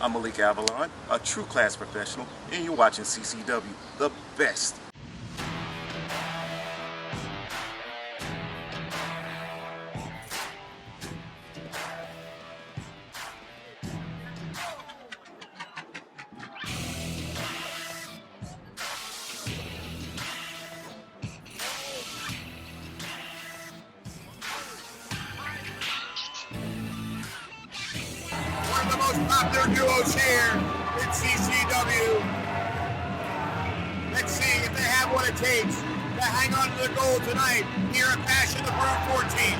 I'm Malik Avalon, a true class professional, and you're watching CCW, the best. One of the most popular duos here in CCW. Let's see if they have what it takes to hang on to the gold tonight here at Bash of the Brood 14.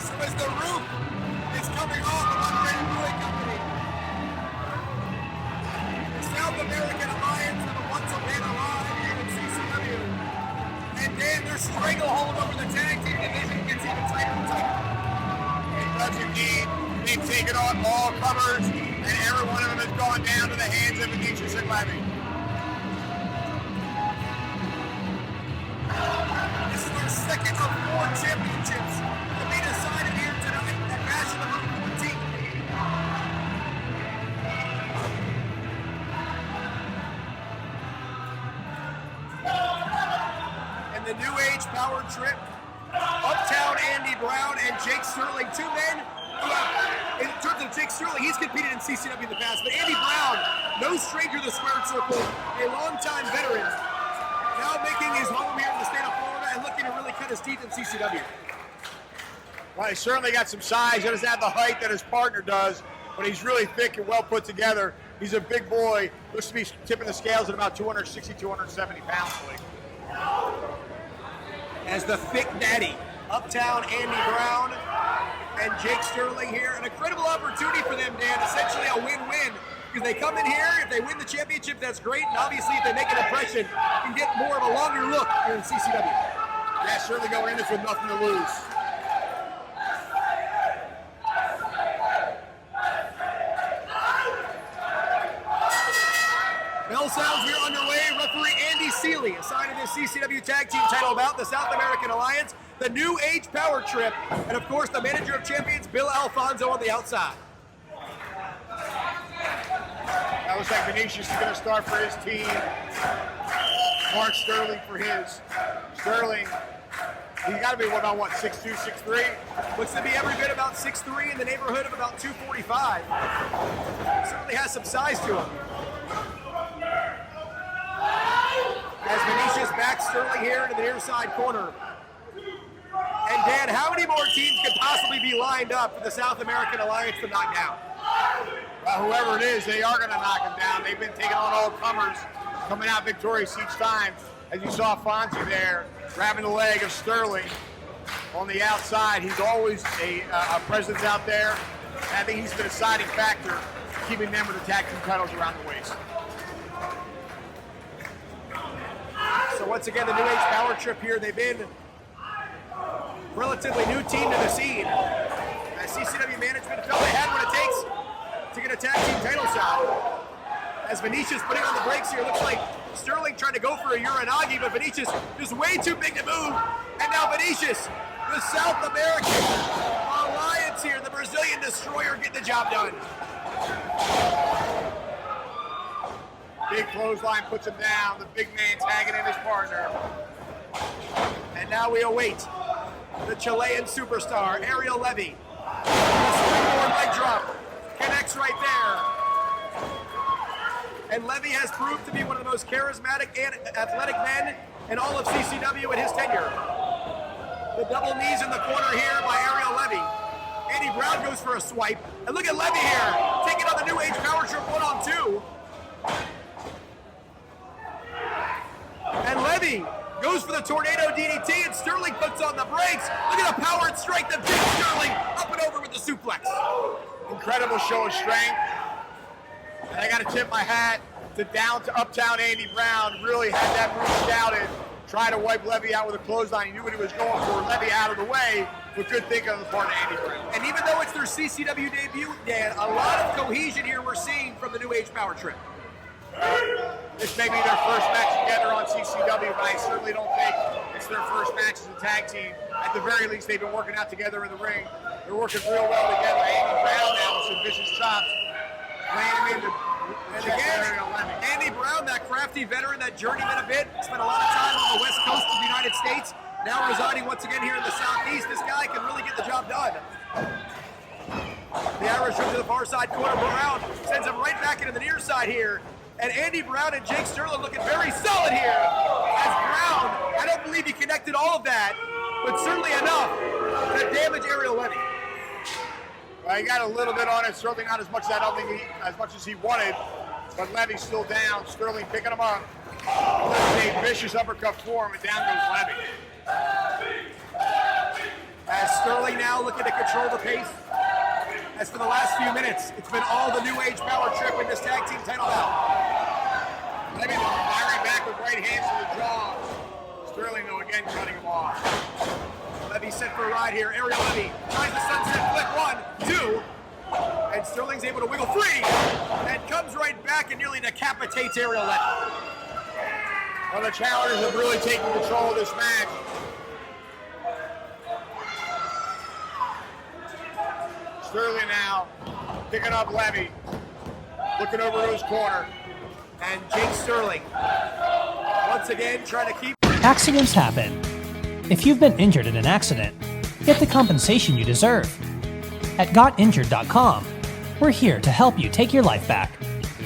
So as the roof is coming off of Unrated Brewing Company, the South American Alliance have once been alive here in CCW. And Dan, their stranglehold over the tag team division gets even tighter and tighter. It does indeed. They've taken on all comers, and every one of them has gone down to the hands of Vinicius and Levy. This is their second of 4 championships to be decided here tonight at Bash of the Brood 14. And the New Age Power Trip, Uptown Andy Brown and Jake Sterling, two men who have, in terms of Jake Sterling, he's competed in CCW in the past, but Andy Brown, no stranger to the squared circle, a longtime veteran, now making his home here in the state of Florida and looking to really cut his teeth in CCW. Well, he certainly got some size. He doesn't have the height that his partner does, but he's really thick and well put together. He's a big boy. Looks to be tipping the scales at about 260, 270 pounds. As the Thicc Daddy, Uptown Andy Brown and Jake Sterling here. An incredible opportunity for them, Dan. Essentially a win-win. Because they come in here, if they win the championship, that's great. And obviously, if they make an impression, can get more of a longer look here in CCW. Yeah, certainly going in this with nothing to lose. Bell sounds here underway. Referee Andy Seeley assigning this CCW Tag Team title bout, the South American Alliance, the New Age Power Trip, and of course the manager of champions, Bill Alfonso, on the outside. That looks like Vinicius is going to start for his team. Mark Sterling for his. Sterling, he's got to be about what, 6'2", 6'3"? Looks to be every bit about 6'3", in the neighborhood of about 245. Certainly has some size to him. As Vinicius backs Sterling here into the near side corner. And Dan, how many more teams could possibly be lined up for the South American Alliance to knock down? Well, whoever it is, they are going to knock him down. They've been taking on all comers, coming out victorious each time. As you saw Fonzie there, grabbing the leg of Sterling on the outside. He's always a presence out there. And I think he's been a deciding factor keeping them with the tag team titles around the waist. So once again, the New Age Power Trip here, they've been relatively new team to the scene. As CCW management felt they had what it takes to get a tag team title shot. As Vinicius putting on the brakes here, looks like Sterling trying to go for a Uranagi, but Vinicius just way too big to move. And now Vinicius, the South American Alliance here, the Brazilian Destroyer, getting the job done. Big clothesline puts him down. The big man tagging in his partner. And now we await the Chilean superstar, Ariel Levy. The springboard leg drop connects right there. And Levy has proved to be one of the most charismatic and athletic men in all of CCW in his tenure. The double knees in the corner here by Ariel Levy. Andy Brown goes for a swipe. And look at Levy here, taking on the New Age Power Trip 1-on-2. And Levy goes for the tornado DDT, and Sterling puts on the brakes. Look at the power and strength of Jake Sterling, up and over with the suplex. Incredible show of strength. And I got to tip my hat to Uptown Andy Brown. Really had that move scouted. Tried to wipe Levy out with a clothesline. He knew what he was going for. Levy out of the way, but good thinking on the part of Andy Brown. And even though it's their CCW debut, Dan, a lot of cohesion here we're seeing from the New Age Power Trip. This may be their first match together on CCW, but I certainly don't think it's their first match as a tag team. At the very least, they've been working out together in the ring. They're working real well together. Andy Brown now with some vicious chops. Laying him And again, Andy Brown, that crafty veteran, that journeyman a bit, spent a lot of time on the west coast of the United States, now residing once again here in the southeast. This guy can really get the job done. The Irish hook to the far side corner. Brown sends him right back into the near side here. And Andy Brown and Jake Sterling looking very solid here. As Brown, I don't believe he connected all of that, but certainly enough to damage Ariel Levy. Well, he got a little bit on it, certainly not as much as I don't think as much as he wanted, but Levy's still down. Sterling picking him up. A vicious uppercut for him, and down goes Levy. As Sterling now looking to control the pace. As for the last few minutes, it's been all the New Age power trip in this tag team title bout. Levy firing back with right hands to the jaw. Sterling, though, again cutting him off. Levy set for a ride here. Ariel Levy tries the sunset flip, 1, 2. And Sterling's able to wiggle free. And comes right back and nearly decapitates Ariel Levy. Well, the challengers have really taken control of this match. Sterling now picking up Levy, looking over to his corner. And Jake Sterling, once again, trying to keep... Accidents happen. If you've been injured in an accident, get the compensation you deserve. At GotInjured.com, we're here to help you take your life back.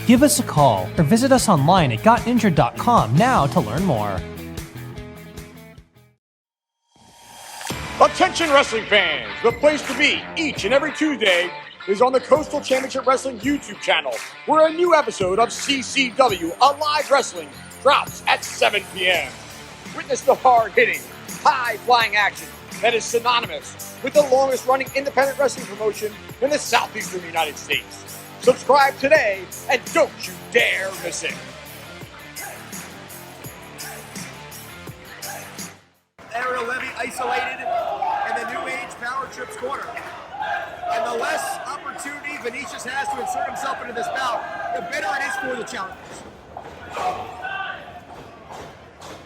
Give us a call or visit us online at GotInjured.com now to learn more. Attention wrestling fans, the place to be each and every Tuesday is on the Coastal Championship Wrestling YouTube channel, where a new episode of CCW Alive Wrestling drops at 7 p.m. Witness the hard-hitting, high-flying action that is synonymous with the longest-running independent wrestling promotion in the southeastern United States. Subscribe today and don't you dare miss it. Ariel Levy isolated in the New Age Power Trips corner. And the less opportunity Vinicius has to insert himself into this bout, the better it is for the challengers.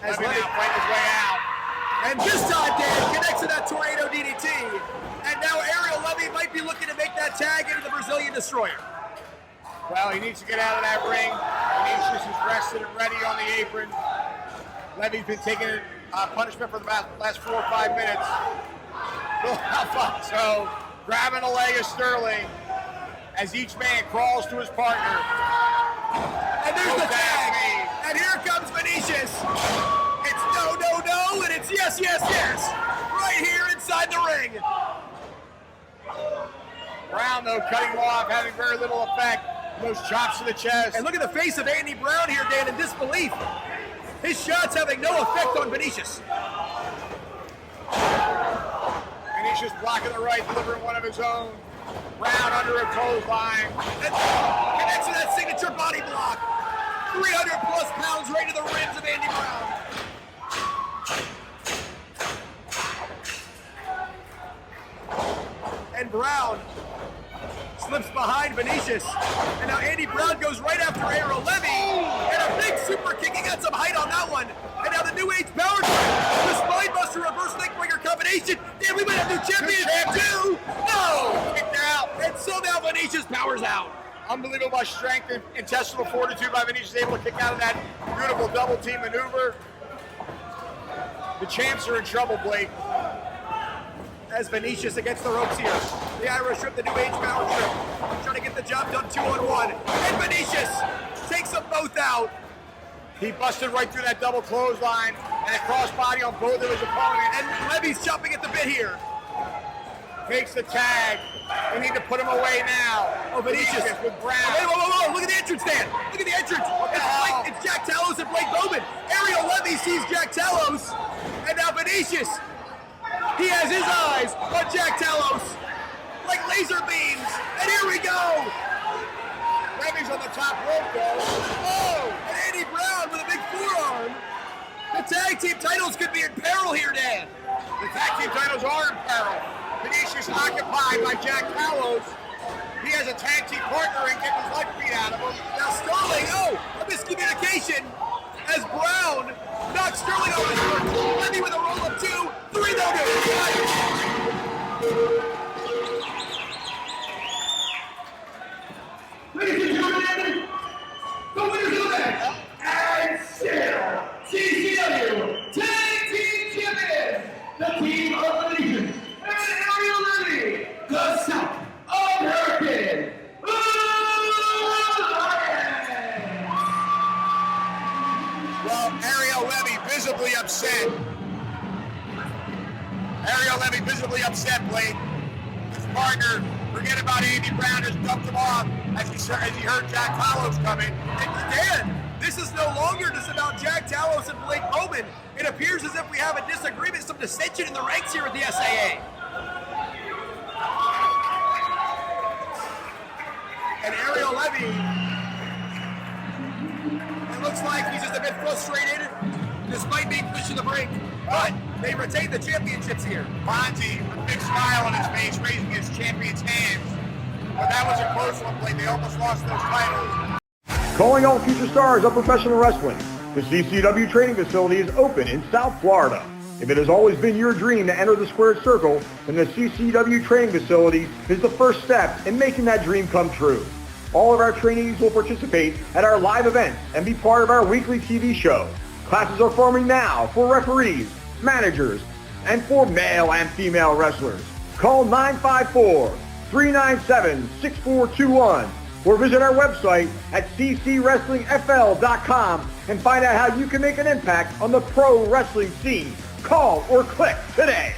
As Levy now fighting his way out. And this time, Dan connects to that tornado DDT. And now Ariel Levy might be looking to make that tag into the Brazilian Destroyer. Well, he needs to get out of that ring. Vinicius is rested and ready on the apron. Levy's been taking punishment for the last 4 or 5 minutes. Alfonso grabbing a leg of Sterling as each man crawls to his partner. And there's the tag. And here comes Vinicius. It's no, no, no, and it's yes, yes, yes. Right here inside the ring. Brown, though, cutting him off, having very little effect. Those chops to the chest. And look at the face of Andy Brown here, Dan, in disbelief. His shots having no effect on Vinicius. Vinicius blocking the right, delivering one of his own. Brown under a clothesline. And connects to that signature body block. 300 plus pounds right to the ribs of Andy Brown. And Brown slips behind Vinicius. And now Andy Brown goes right after Ariel Levy. And a big super kick. He got some height on that one. And now the New Age Power Trip. The Spinebuster reverse neckbreaker combination. Damn, we might have new champion. 2. No! Kicked out. And so now Vinicius powers out. Unbelievable strength and intestinal fortitude by Vinicius, able to kick out of that beautiful double team maneuver. The champs are in trouble, Blake. As Vinicius against the ropes here. The Irish Trip, the New Age Power Trip. Trying to get the job done 2-on-1. And Vinicius takes them both out. He busted right through that double clothesline and a crossbody on both of his opponents. And Levy's chopping at the bit here. Takes the tag. They need to put him away now. Oh, Vinicius with Brown. Wait, whoa, whoa, whoa. Look at the entrance, Dan. Look at the entrance. It's Jack Talos and Blake Bowman. Ariel Levy sees Jack Talos. And now Vinicius. He has his eyes on Jack Talos. Like laser beams. And here we go. Levy's on the top rope, though. Oh, and Andy Brown with a big forearm. The tag team titles could be in peril here, Dan. The tag team titles are in peril. Vinicius occupied by Jack Talos. He has a tag team partner and getting his life beat out of him. Now Sterling, oh, a miscommunication as Brown knocks Sterling over the floor. Levy with a roll-up 2, 3 no good. Ladies and gentlemen, the winners of the match, and still CCW Tag Team Champions, the team of the Legion, and Ariel Levy, the South American Well, Ariel Levy visibly upset. Ariel Levy visibly upset, Blade. His partner, forget about Andy Brown, just dumped him off as he heard Jack Talos coming. And Dan, this is no longer just about Jack Talos and Blake Bowman. It appears as if we have a disagreement, some dissension in the ranks here with the S.A.A. And Ariel Levy, it looks like he's just a bit frustrated despite being pushed to the brink. But they retain the championships here. Fonzie, with a big smile on his face, raising his champion's hands. But that was a close one, Blake. They almost lost those titles. Calling all future stars of professional wrestling. The CCW training facility is open in South Florida. If it has always been your dream to enter the squared circle, then the CCW training facility is the first step in making that dream come true. All of our trainees will participate at our live events and be part of our weekly TV show. Classes are forming now for referees, managers, and for male and female wrestlers. Call 954-397-6421 or visit our website at ccwrestlingfl.com and find out how you can make an impact on the pro wrestling scene. Call or click today.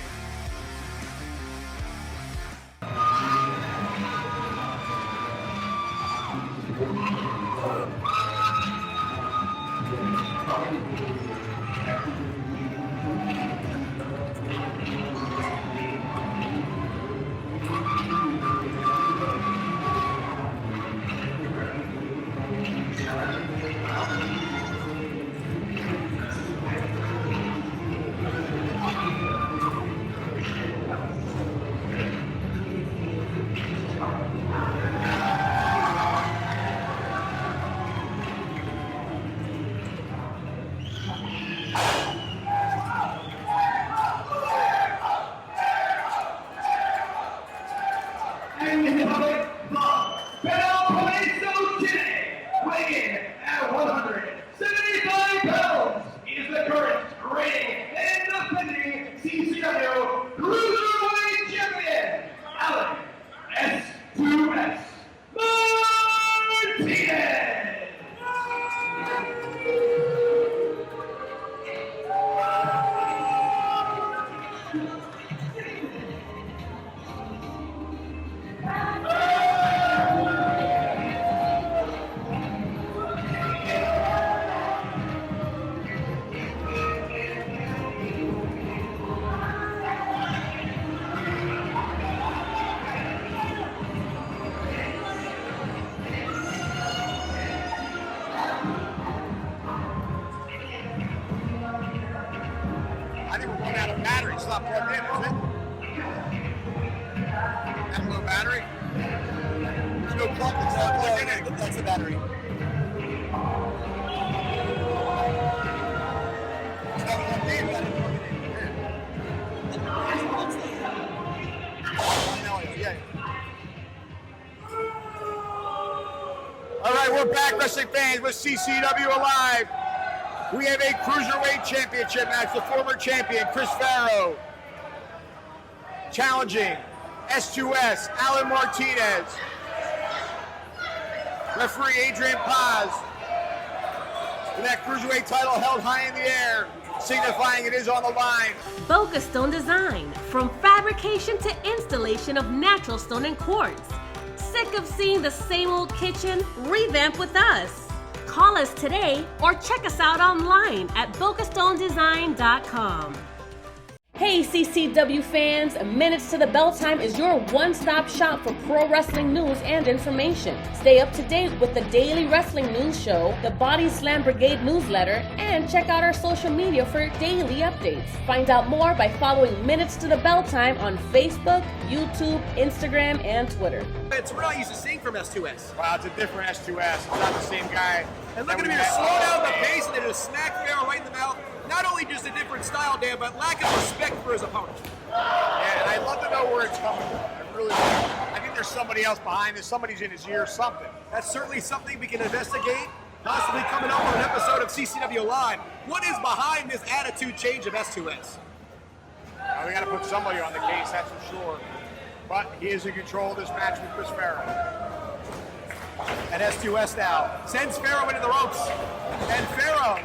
S2S, Martinez! I think we're running out of battery. It's not plugged in, is it? Have a low battery? There's no plug that's not plugged in. That's the battery. All right, we're back, wrestling fans, with CCW Alive. We have a Cruiserweight Championship match. The former champion, Chris Farrow, challenging S2S, Alan Martinez. Referee Adrian Paz. With that Cruiserweight title held high in the air, signifying it is on the line. Boca Stone Design, from fabrication to installation of natural stone and quartz. Sick of seeing the same old kitchen? Revamp with us. Call us today or check us out online at bocastonedesign.com. Hey CCW fans, Minutes to the Bell Time is your one-stop shop for pro wrestling news and information. Stay up to date with the daily wrestling news show, the Body Slam Brigade newsletter, and check out our social media for daily updates. Find out more by following Minutes to the Bell Time on Facebook, YouTube, Instagram, and Twitter. It's what I used to seeing from S2S. Wow, it's a different S2S. It's not the same guy. And look at him here, slow down the pace and then just smack Farrow right in the mouth. Not only just a different style, Dan, but lack of respect for his opponent. Yeah, and I'd love to know where it's coming from. I really do. I think there's somebody else behind this. Somebody's in his ear, something. That's certainly something we can investigate, possibly coming up on an episode of CCW Live. What is behind this attitude change of S2S? We got to put somebody on the case, that's for sure. But he is in control of this match with Chris Farrow. And S2S now sends Farrow into the ropes. And Farrow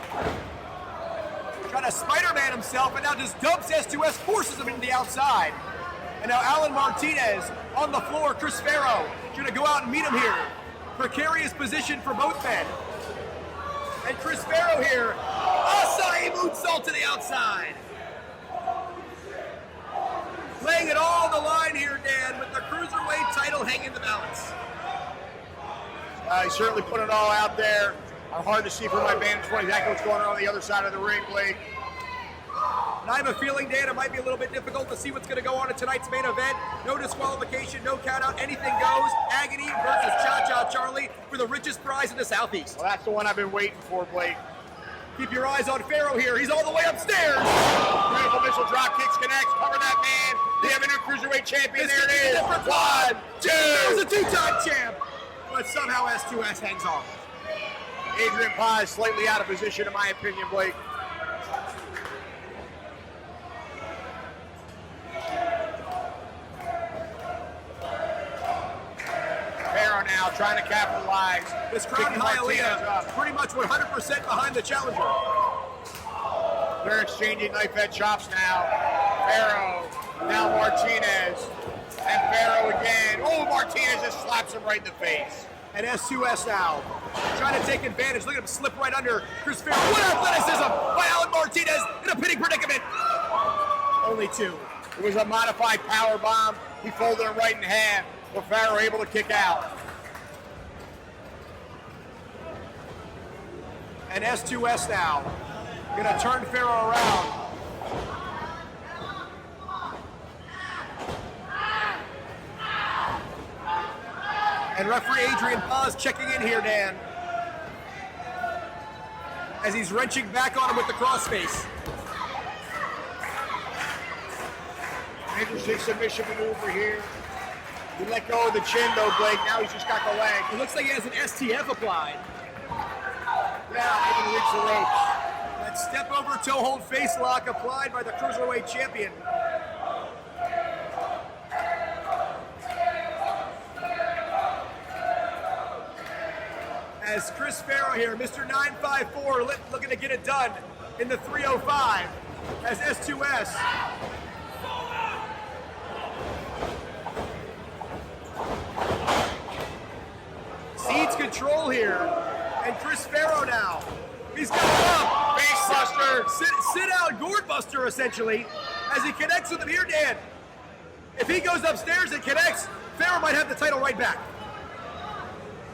trying to Spider-Man himself, and now just dumps S2S, forces him into the outside. And now Alan Martinez on the floor. Chris Farrow going to go out and meet him here. Precarious position for both men. And Chris Farrow here, S.A.A. moonsault to the outside. Laying it all on the line here, Dan, with the Cruiserweight title hanging in the balance. He's certainly put it all out there. Hard to see from my vantage point exactly what's going on the other side of the ring, Blake. And I have a feeling, Dan, it might be a little bit difficult to see what's going to go on in tonight's main event. No disqualification, no count out, anything goes. Agony versus Cha-Cha Charlie for the richest prize in the Southeast. Well, that's the one I've been waiting for, Blake. Keep your eyes on Farrow here. He's all the way upstairs. Beautiful missile drop kicks, connects, cover that man. They have a new Cruiserweight champion. There it is. 1, 2. There's a two-time champ. But somehow S2S hangs on. Adrian Paz slightly out of position, in my opinion, Blake. Farrow now trying to capitalize. This crowd in Hialeah pretty much 100% behind the challenger. They're exchanging knife-edge chops now. Farrow, now Martinez, and Farrow again. Oh, Martinez just slaps him right in the face. And S2S now trying to take advantage. Look at him slip right under Chris Farrow. What athleticism by Alan Martinez in a pitting predicament. Only 2. It was a modified power bomb. He folded him right in half, but Farrow able to kick out. And S2S now gonna turn Farrow around. And referee Adrian Paz checking in here, Dan, as he's wrenching back on him with the crossface. Interesting submission maneuver here. He let go of the chin though, Blake. Now he's just got the leg. It looks like he has an STF applied. Yeah, able to reach the ropes. That step over toe hold face lock applied by the Cruiserweight champion. As Chris Farrow here, Mr. 954, looking to get it done in the 305 as S2S. Cedes control here, and Chris Farrow now. He's got it up. Face buster. Sit out gourd buster, essentially, as he connects with him here, Dan. If he goes upstairs and connects, Farrow might have the title right back.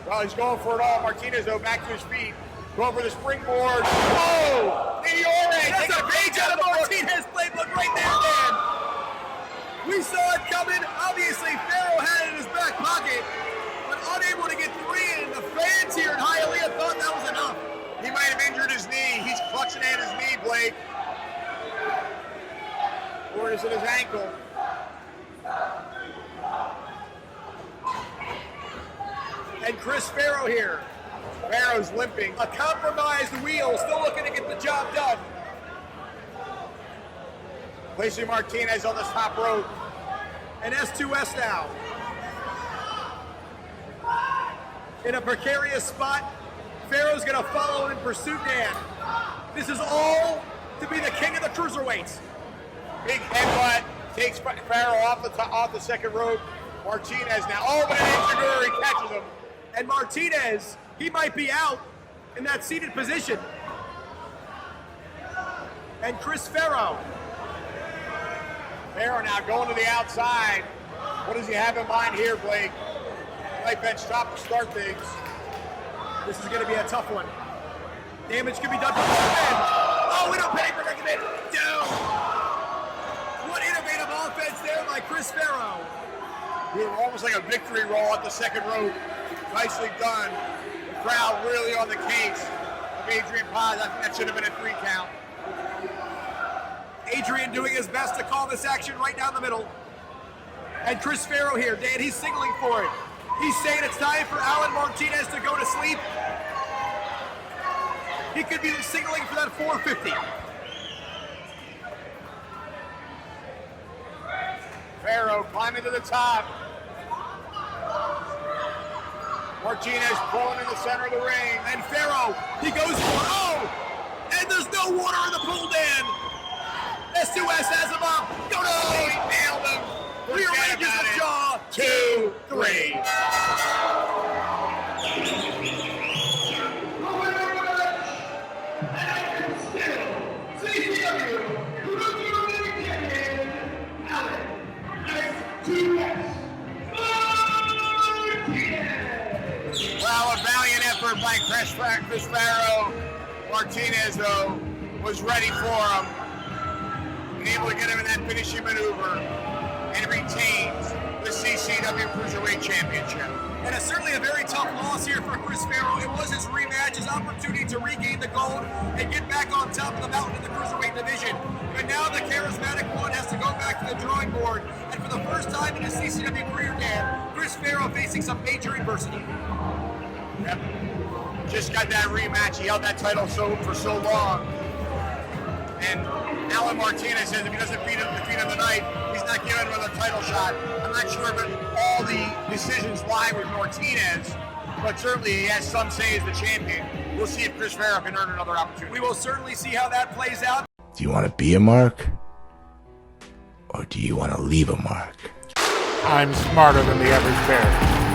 Well, he's going for it all. Martinez, though, back to his feet. Going for the springboard. Whoa! That's a page out of Martinez playbook right there, Dan. We saw it coming. Obviously, Farrow had it in his back pocket, but unable to get 3 in. The fans here in Hialeah thought that was enough. He might have injured his knee. He's clutching at his knee, Blake. Or is it his ankle? And Chris Farrow here. Farrow's limping. A compromised wheel, still looking to get the job done. Placing Martinez on the top rope. And S2S now. In a precarious spot. Farrow's gonna follow in pursuit, Dan. This is all to be the king of the cruiserweights. Big headbutt takes Farrow off the second rope. Martinez now. Oh, but an enzuigiri, he catches him. And Martinez, he might be out in that seated position. And Chris Farrow Farrow now going to the outside. What does he have in mind here, Blake? Light bench top to start things. This is going to be a tough one. Damage could be done. Oh, we don't pay predicament. Down. What innovative offense there by Chris Farrow. We were almost like a victory roll at the second rope. Nicely done. The crowd really on the case of Adrian Paz. I think that should have been a 3 count. Adrian doing his best to call this action right down the middle. And Chris Farrow here, Dan, he's signaling for it. He's saying it's time for Alan Martinez to go to sleep. He could be signaling for that 450. Farrow climbing to the top. Martinez pulling in the center of the ring. And Farrow, he goes for it. Oh! And there's no water in the pool, Dan. S2S has him up. Go to He nailed him. rearranges the jaw. 2, 3. Well, a valiant effort by Chris Farrow. Martinez, though, was ready for him. And able to get him in that finishing maneuver. And retains the CCW Cruiserweight Championship. And it's certainly a very tough loss here for Chris Farrow. It was his rematch, his opportunity to regain the gold and get back on top of the mountain in the Cruiserweight division. But now the charismatic one has to go back to the drawing board. And for the first time in his CCW career, Dan, Chris Farrow facing some major adversity. Yep. Just got that rematch. He held that title for so long. And Alan Martinez says if he doesn't beat him tonight, he's not giving him another title shot. I'm not sure if all the decisions lie with Martinez, but certainly he has some say as the champion. We'll see if Chris Farrow can earn another opportunity. We will certainly see how that plays out. Do you want to be a mark? Or do you want to leave a mark? I'm smarter than the average bear.